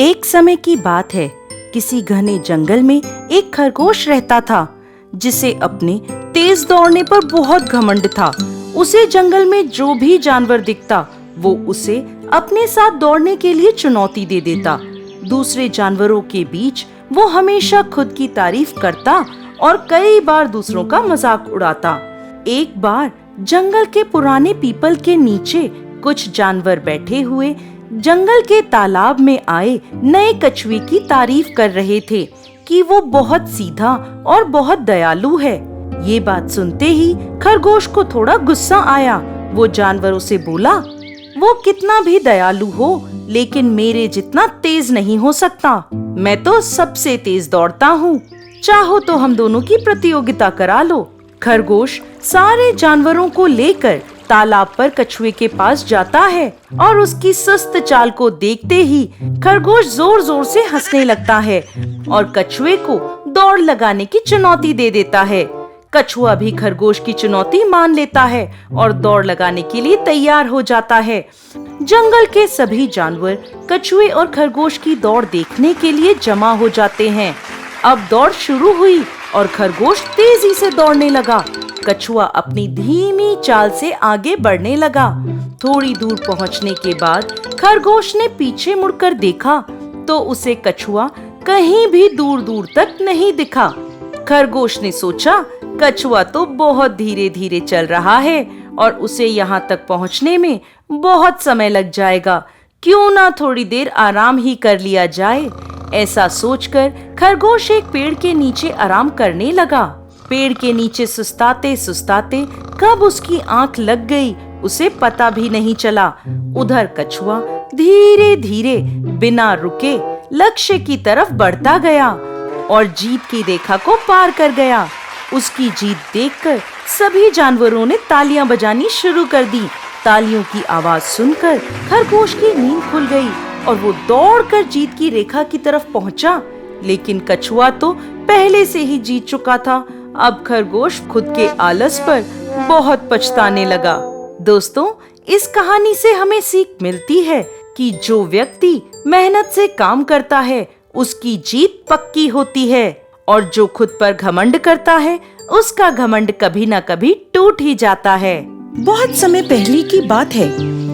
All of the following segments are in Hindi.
एक समय की बात है। किसी घने जंगल में एक खरगोश रहता था जिसे अपने तेज दौड़ने पर बहुत घमंड था। उसे जंगल में जो भी जानवर दिखता वो उसे अपने साथ दौड़ने के लिए चुनौती दे देता। दूसरे जानवरों के बीच वो हमेशा खुद की तारीफ करता और कई बार दूसरों का मजाक उड़ाता। एक बार जंगल के पुराने पीपल के नीचे कुछ जानवर बैठे हुए जंगल के तालाब में आए नए कछुए की तारीफ कर रहे थे कि वो बहुत सीधा और बहुत दयालु है। ये बात सुनते ही खरगोश को थोड़ा गुस्सा आया। वो जानवरों से बोला, वो कितना भी दयालु हो लेकिन मेरे जितना तेज नहीं हो सकता। मैं तो सबसे तेज दौड़ता हूँ। चाहो तो हम दोनों की प्रतियोगिता करा लो। खरगोश सारे जानवरों को लेकर तालाब पर कछुए के पास जाता है और उसकी सुस्त चाल को देखते ही खरगोश जोर जोर से हंसने लगता है और कछुए को दौड़ लगाने की चुनौती दे देता है। कछुआ भी खरगोश की चुनौती मान लेता है और दौड़ लगाने के लिए तैयार हो जाता है। जंगल के सभी जानवर कछुए और खरगोश की दौड़ देखने के लिए जमा हो जाते हैं। अब दौड़ शुरू हुई और खरगोश तेजी से दौड़ने लगा। कछुआ अपनी धीमी चाल से आगे बढ़ने लगा। थोड़ी दूर पहुंचने के बाद खरगोश ने पीछे मुड़कर देखा तो उसे कछुआ कहीं भी दूर दूर तक नहीं दिखा। खरगोश ने सोचा, कछुआ तो बहुत धीरे धीरे चल रहा है और उसे यहाँ तक पहुँचने में बहुत समय लग जाएगा। क्यों ना थोड़ी देर आराम ही कर लिया जाए। ऐसा सोचकर खरगोश एक पेड़ के नीचे आराम करने लगा। पेड़ के नीचे सुस्ताते सुस्ताते कब उसकी आंख लग गई उसे पता भी नहीं चला। उधर कछुआ धीरे धीरे बिना रुके लक्ष्य की तरफ बढ़ता गया और जीत की रेखा को पार कर गया। उसकी जीत देखकर सभी जानवरों ने तालियां बजानी शुरू कर दी। तालियों की आवाज सुनकर खरगोश की नींद खुल गई और वो दौड़कर जीत की रेखा की तरफ पहुंचा। लेकिन कछुआ तो पहले से ही जीत चुका था। अब खरगोश खुद के आलस पर बहुत पछताने लगा। दोस्तों, इस कहानी से हमें सीख मिलती है कि जो व्यक्ति मेहनत से काम करता है उसकी जीत पक्की होती है और जो खुद पर घमंड करता है उसका घमंड कभी न कभी टूट ही जाता है। बहुत समय पहले की बात है।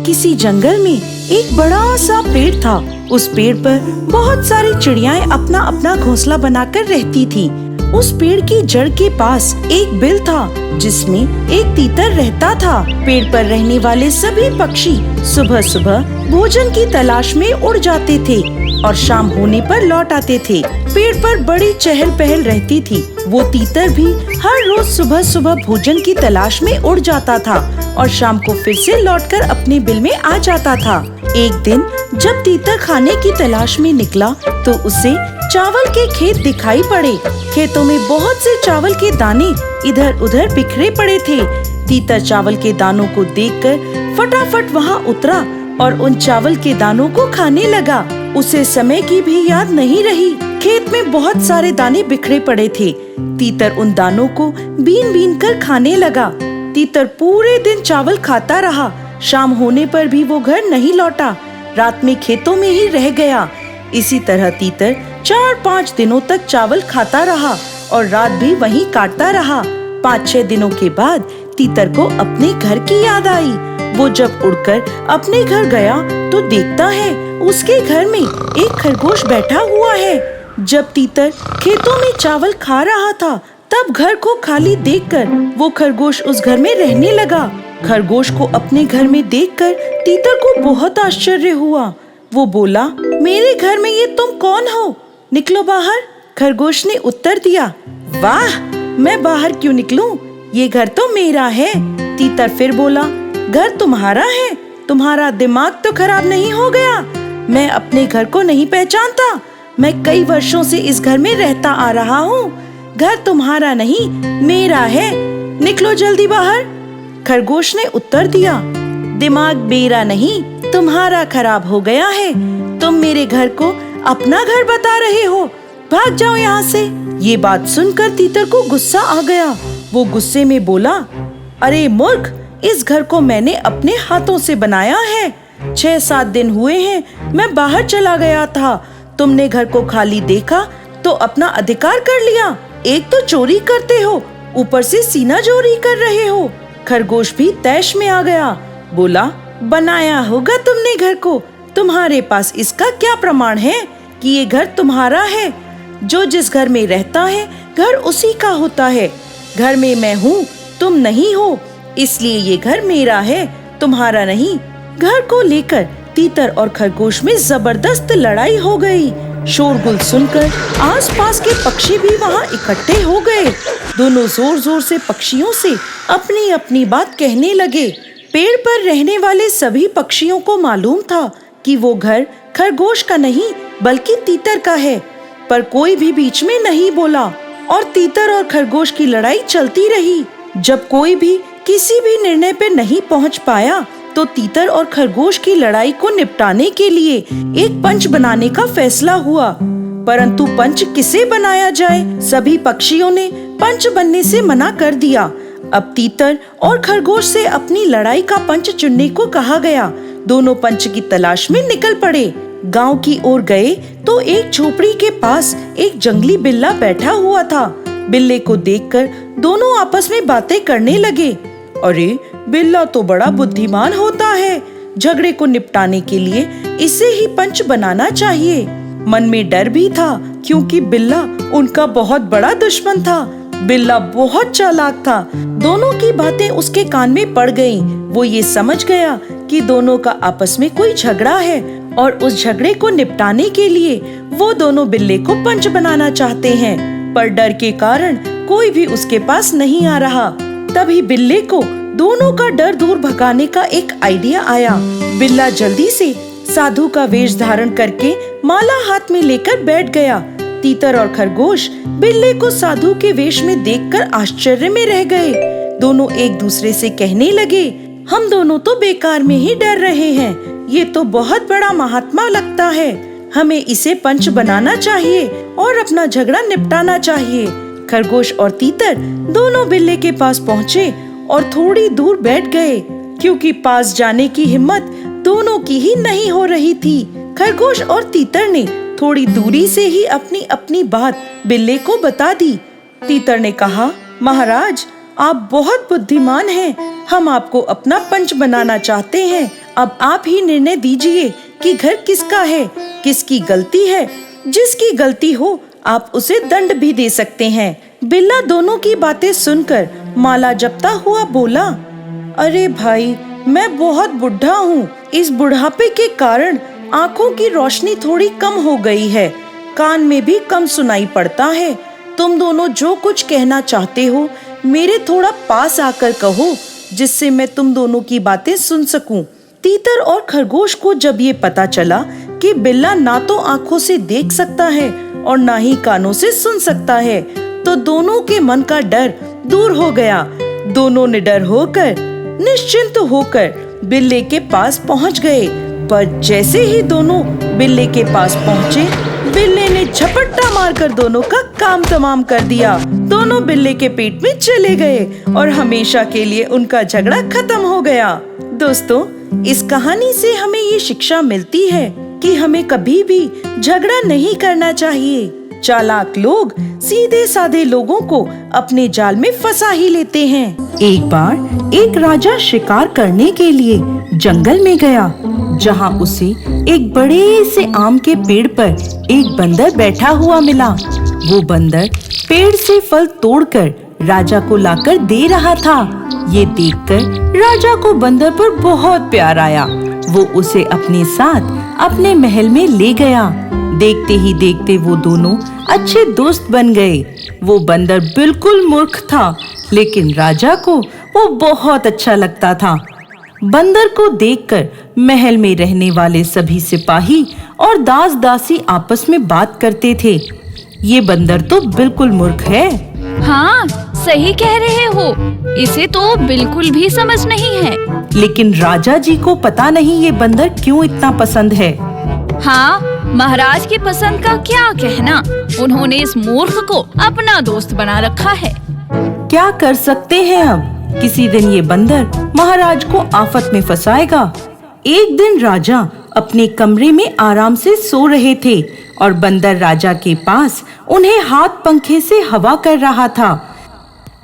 किसी जंगल में एक बड़ा सा पेड़ था। उस पेड़ पर बहुत सारी चिड़ियाएं अपना अपना घोंसला बनाकर रहती थी। उस पेड़ की जड़ के पास एक बिल था जिसमें एक तीतर रहता था। पेड़ पर रहने वाले सभी पक्षी सुबह सुबह भोजन की तलाश में उड़ जाते थे और शाम होने पर लौट आते थे। पेड़ पर बड़ी चहल पहल रहती थी। वो तीतर भी हर रोज सुबह सुबह भोजन की तलाश में उड़ जाता था और शाम को फिर से लौटकर अपने बिल में आ जाता था। एक दिन जब तीतर खाने की तलाश में निकला तो उसे चावल के खेत दिखाई पड़े। खेतों में बहुत से चावल के दाने इधर उधर बिखरे पड़े थे। तीतर चावल के दानों को देखकर फटाफट वहाँ उतरा और उन चावल के दानों को खाने लगा। उसे समय की भी याद नहीं रही। खेत में बहुत सारे दाने बिखरे पड़े थे। तीतर उन दानों को बीन बीन कर खाने लगा। तीतर पूरे दिन चावल खाता रहा। शाम होने पर भी वो घर नहीं लौटा। रात में खेतों में ही रह गया। इसी तरह तीतर 4-5 दिनों तक चावल खाता रहा और रात भी वहीं काटता रहा। 5-6 दिनों के बाद तीतर को अपने घर की याद आई। वो जब उड़कर अपने घर गया तो देखता है उसके घर में एक खरगोश बैठा हुआ है। जब तीतर खेतों में चावल खा रहा था तब घर को खाली देखकर वो खरगोश उस घर में रहने लगा। खरगोश को अपने घर में देखकर तीतर को बहुत आश्चर्य हुआ। वो बोला, मेरे घर में ये तुम कौन हो? निकलो बाहर। खरगोश ने उत्तर दिया, वाह, मैं बाहर क्यों निकलूं? ये घर तो मेरा है। तीतर फिर बोला, घर तुम्हारा है? तुम्हारा दिमाग तो खराब नहीं हो गया? मैं अपने घर को नहीं पहचानता। मैं कई वर्षों से इस घर में रहता आ रहा हूँ। घर तुम्हारा नहीं, मेरा है। निकलो जल्दी बाहर। खरगोश ने उत्तर दिया, दिमाग मेरा नहीं, तुम्हारा खराब हो गया है। तुम मेरे घर को अपना घर बता रहे हो। भाग जाओ यहाँ से। ये बात सुनकर तीतर को गुस्सा आ गया। वो गुस्से में बोला, अरे मूर्ख, इस घर को मैंने अपने हाथों से बनाया है। 6-7 दिन हुए हैं मैं बाहर चला गया था, तुमने घर को खाली देखा तो अपना अधिकार कर लिया। एक तो चोरी करते हो, ऊपर से सीना चोरी कर रहे हो। खरगोश भी तैश में आ गया। बोला, बनाया होगा तुमने घर को, तुम्हारे पास इसका क्या प्रमाण है कि ये घर तुम्हारा है? जो जिस घर में रहता है घर उसी का होता है। घर में मैं हूँ, तुम नहीं हो, इसलिए ये घर मेरा है, तुम्हारा नहीं। घर को लेकर तीतर और खरगोश में जबरदस्त लड़ाई हो गई। शोरगुल सुनकर आसपास के पक्षी भी वहाँ इकट्ठे हो गए। दोनों जोर जोर से पक्षियों से अपनी अपनी बात कहने लगे। पेड़ पर रहने वाले सभी पक्षियों को मालूम था कि वो घर खरगोश का नहीं बल्कि तीतर का है, पर कोई भी बीच में नहीं बोला और तीतर और खरगोश की लड़ाई चलती रही। जब कोई भी किसी भी निर्णय पे नहीं पहुंच पाया तो तीतर और खरगोश की लड़ाई को निपटाने के लिए एक पंच बनाने का फैसला हुआ। परंतु पंच किसे बनाया जाए? सभी पक्षियों ने पंच बनने से मना कर दिया। अब तीतर और खरगोश से अपनी लड़ाई का पंच चुनने को कहा गया। दोनों पंच की तलाश में निकल पड़े। गांव की ओर गए तो एक झोपड़ी के पास एक जंगली बिल्ला बैठा हुआ था। बिल्ले को देखकर दोनों आपस में बातें करने लगे। अरे, बिल्ला तो बड़ा बुद्धिमान होता है, झगड़े को निपटाने के लिए इसे ही पंच बनाना चाहिए। मन में डर भी था क्योंकि बिल्ला उनका बहुत बड़ा दुश्मन था। बिल्ला बहुत चालाक था। दोनों की बातें उसके कान में पड़ गईं। वो ये समझ गया कि दोनों का आपस में कोई झगड़ा है और उस झगड़े को निपटाने के लिए वो दोनों बिल्ले को पंच बनाना चाहते हैं, पर डर के कारण कोई भी उसके पास नहीं आ रहा। तभी बिल्ले को दोनों का डर दूर भगाने का एक आइडिया आया। बिल्ला जल्दी से साधु का वेश धारण करके माला हाथ में लेकर बैठ गया। तीतर और खरगोश बिल्ले को साधु के वेश में देखकर आश्चर्य में रह गए। दोनों एक दूसरे से कहने लगे, हम दोनों तो बेकार में ही डर रहे हैं, ये तो बहुत बड़ा महात्मा लगता है, हमें इसे पंच बनाना चाहिए और अपना झगड़ा निपटाना चाहिए। खरगोश और तीतर दोनों बिल्ले के पास पहुँचे और थोड़ी दूर बैठ गए, क्योंकि पास जाने की हिम्मत दोनों की ही नहीं हो रही थी। खरगोश और तीतर ने थोड़ी दूरी से ही अपनी अपनी बात बिल्ले को बता दी। तीतर ने कहा, महाराज, आप बहुत बुद्धिमान हैं, हम आपको अपना पंच बनाना चाहते हैं। अब आप ही निर्णय दीजिए कि घर किसका है, किसकी गलती है। जिसकी गलती हो आप उसे दंड भी दे सकते हैं। बिल्ला दोनों की बातें सुनकर माला जपता हुआ बोला, अरे भाई, मैं बहुत बुढ़ा हूँ। इस बुढ़ापे के कारण आँखों की रोशनी थोड़ी कम हो गई है, कान में भी कम सुनाई पड़ता है। तुम दोनों जो कुछ कहना चाहते हो मेरे थोड़ा पास आकर कहो, जिससे मैं तुम दोनों की बातें सुन सकूं। तीतर और खरगोश को जब ये पता चला कि बिल्ला ना तो आँखों से देख सकता है और ना ही कानों से सुन सकता है, तो दोनों के मन का डर दूर हो गया। दोनों निडर होकर, निश्चिंत होकर बिल्ले के पास पहुंच गए। पर जैसे ही दोनों बिल्ले के पास पहुंचे, बिल्ले ने झपट्टा मारकर दोनों का काम तमाम कर दिया। दोनों बिल्ले के पेट में चले गए और हमेशा के लिए उनका झगड़ा खत्म हो गया। दोस्तों, इस कहानी से हमें ये शिक्षा मिलती है कि हमें कभी भी झगड़ा नहीं करना चाहिए। चालाक लोग सीधे साधे लोगों को अपने जाल में फंसा ही लेते हैं। एक बार एक राजा शिकार करने के लिए जंगल में गया, जहाँ उसे एक बड़े से आम के पेड़ पर एक बंदर बैठा हुआ मिला। वो बंदर पेड़ से फल तोड़कर राजा को लाकर दे रहा था। ये देखकर राजा को बंदर पर बहुत प्यार आया। वो उसे अपने साथ अपने महल में ले गया। देखते ही देखते वो दोनों अच्छे दोस्त बन गए। वो बंदर बिल्कुल मूर्ख था, लेकिन राजा को वो बहुत अच्छा लगता था। बंदर को देखकर महल में रहने वाले सभी सिपाही और दास दासी आपस में बात करते थे, ये बंदर तो बिल्कुल मूर्ख है। हाँ, सही कह रहे हो, इसे तो बिल्कुल भी समझ नहीं है। लेकिन राजा जी को पता नहीं ये बंदर क्यों इतना पसंद है। हाँ, महाराज की पसंद का क्या कहना, उन्होंने इस मूर्ख को अपना दोस्त बना रखा है। क्या कर सकते हैं अब, किसी दिन ये बंदर महाराज को आफत में फंसाएगा। एक दिन राजा अपने कमरे में आराम से सो रहे थे और बंदर राजा के पास उन्हें हाथ पंखे से हवा कर रहा था।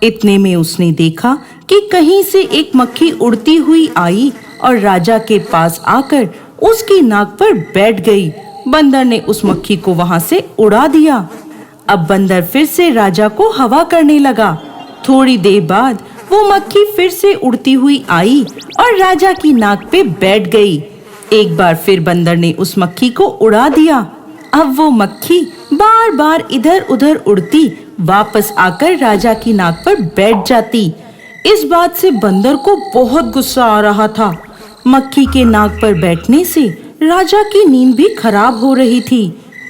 इतने में उसने देखा कि कहीं से एक मक्खी उड़ती हुई आई और राजा के पास आकर उसकी नाक पर बैठ गई। बंदर ने उस मक्खी को वहां से उड़ा दिया। अब बंदर फिर से राजा को हवा करने लगा। थोड़ी देर बाद वो मक्खी फिर से उड़ती हुई आई और राजा की नाक पे बैठ गई। एक बार फिर बंदर ने उस मक्खी को उड़ा दिया। अब वो मक्खी बार बार इधर उधर उड़ती वापस आकर राजा की नाक पर बैठ जाती। इस बात से बंदर को बहुत गुस्सा आ रहा था। मक्खी के नाक पर बैठने से राजा की नींद भी खराब हो रही थी।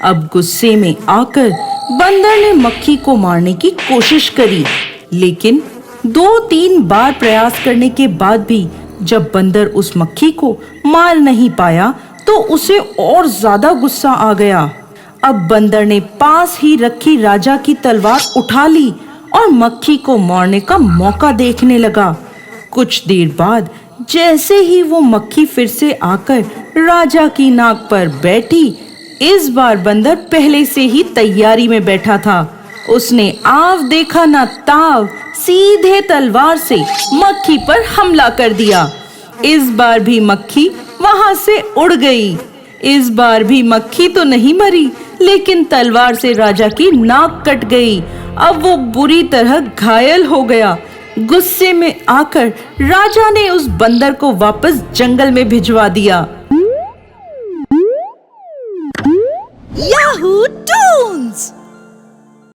अब गुस्से में आकर बंदर ने मक्खी को मारने की कोशिश करी, लेकिन 2-3 बार प्रयास करने के बाद भी जब बंदर उस मक्खी को मार नहीं पाया तो उसे और ज्यादा गुस्सा आ गया। अब बंदर ने पास ही रखी राजा की तलवार उठा ली और मक्खी को मारने का मौका देखने लगा। कुछ देर बाद जैसे ही वो मक्खी फिर से आकर राजा की नाक पर बैठी, इस बार बंदर पहले से ही तैयारी में बैठा था। उसने आव देखा ना ताव सीधे तलवार से मक्खी पर हमला कर दिया। इस बार भी मक्खी वहां से उड़ गई। इस बार भी मक्खी तो नहीं मरी, लेकिन तलवार से राजा की नाक कट गई। अब वो बुरी तरह घायल हो गया। गुस्से में आकर राजा ने उस बंदर को वापस जंगल में भिजवा दिया।